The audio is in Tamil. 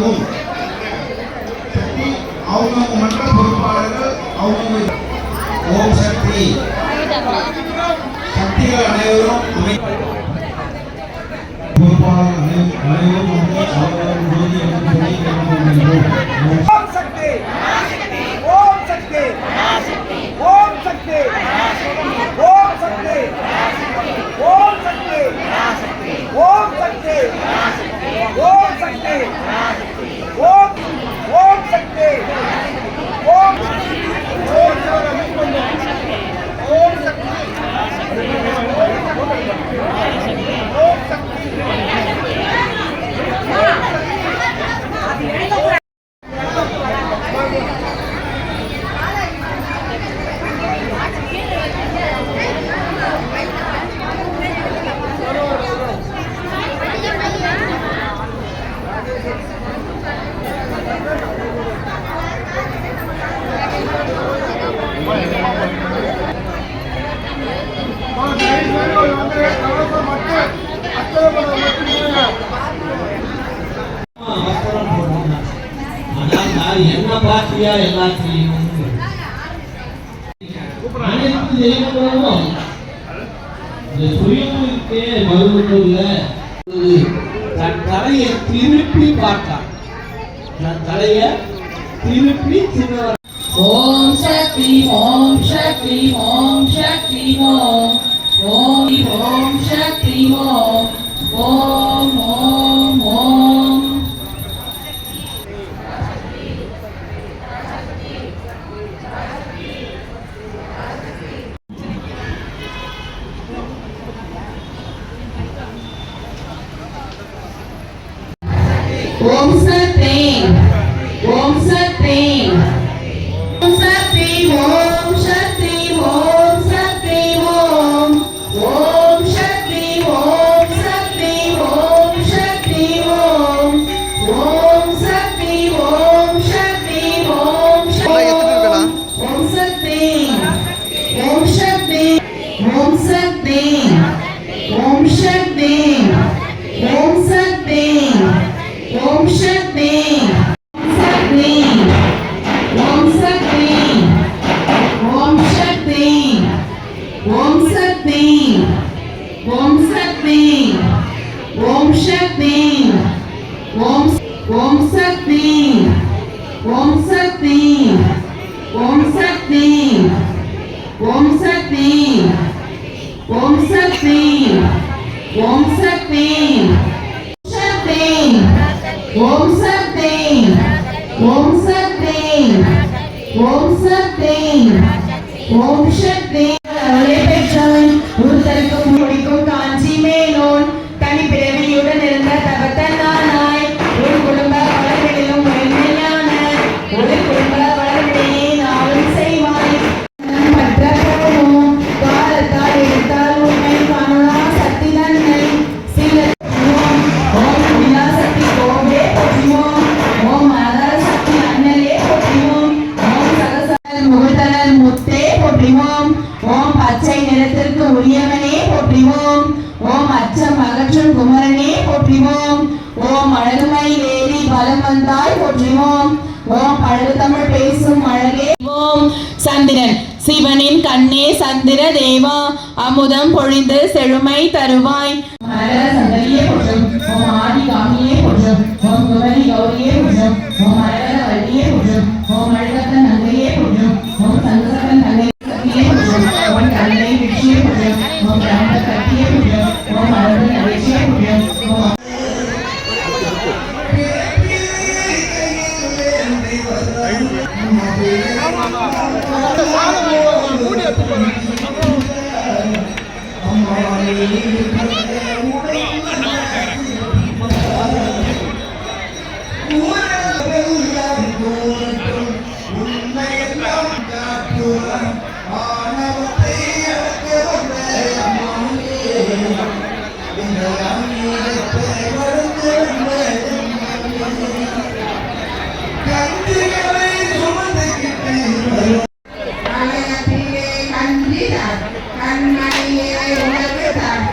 வழங்கவும் சக்தி அவங்கவுங்க மன்ற பொறுப்பாளர்கள் அவங்கவுங்க ஓம் சக்தி சக்திகள் அனைவரும் பொறுப்பாளர்கள் அனைவரும் ஓம் சக்தி ஓம் சக்தி ஓம் சக்தி ஓம் சக்தி ஓம் சக்தி ஓம் சக்தி ஓம் சக்தி ஓம் ஓம் சக்தி ஓம் ஓம் சக்தி ஓம் சக்தி என்ன பாத்தியா எல்லாத்தையும் அனைத்து தெய்வங்களும் இந்த சுயமுக்கே மறுபடியுள்ள தன் தலையை திருப்பி பார்த்தான். தன் தலையை திருப்பி சின்னவர் ஓம் சக்தி ஓம் சக்தி ஓம் சக்தி ஓம் ஓம் ஓம் சக்தி ஓம் ஓம் ஓம் ஓம் ஓம் சக்தி ஓம் சக்தி ஓம் சக்தி ஓம் சக்தி ஓம் சக்தி ஓம் ஓம் சக்தி ஓம் சக்தி ஓம் சக்தி ஓம் ஓம் சக்தி ஓம் சக்தி ஓம் ஓம் சக்தி ஓம் சக்தி ஓம் சக்தி ஓம் சக்தி ஓம் சக்தி ஓம் சக்தி ஓம் சக்தி ஓம் சக்தி ஓம் சக்தி ஓம் சக்தி ஓம் சக்தி ஓம் ஓம் சக்தி ஓம் சக்தி ஓம் சக்தி ஓம் சக்தி ஓம் சக்தி ஓம் சக்தி சக்தி ஓம் சக்தி ஓம் சக்தி ஓம் சக்தி ஓம் சக்தி அருளை பெற்றவன் ஒருத்தருக்கும் முடிக்கும் காஞ்சி மேலோன் தனி பிறவியுடன் இருந்த தவத்தனானாய் ஒரு குடும்ப வளர்களிலும் உண்மையான ஒரு குடும்ப வளர்களிலே நாளும் செய்வாய் மற்ற போதும் காலத்தால் எடுத்தால் உண்மை காணலா சக்தி தன்னை சில ஓம் விலாசக்தி கோவே போற்றியோம் ஓம் ஆதார சக்தி அண்ணலே போற்றியோம் ஓம் சகசரல் முகத்தனல் முத்தே போற்றியோம் ஓம் பச்சை நிறத்திற்கு உரியவனே போற்றிவோம் ஓம் அச்சம் அகற்றும் குமரனே போற்றிவோம் ஓம் அழகுமயில் ஏறி பலம் வந்தாய் போற்றிவோம் ஓம் அழகு தமிழ் பேசும் அழகே ஓம் சந்திரன் சிவனின் கண்ணே சந்திர தேவா அமுதம் பொழிந்து செழுமை தருவாய் மலர சந்தரியே போற்றும் ஓம் ஆதி காமியே போற்றும் ஓம் குமரி கௌரியே போற்றும் ஓம் அழகர வள்ளியே போற்றும் ஓம் அழகத்த நங்கையே போற்றும் ஓம் சந்தசகன் தங்கை சக்தியே போற்றும் ஓம் கண்ணை விஷ்ணியே போற்றும் ஓம் கிராம கத்தியே போற்றும் ஓம் அழகு நகைச்சியே போற்றும் ஓம் கண்மணியே உலகுதான்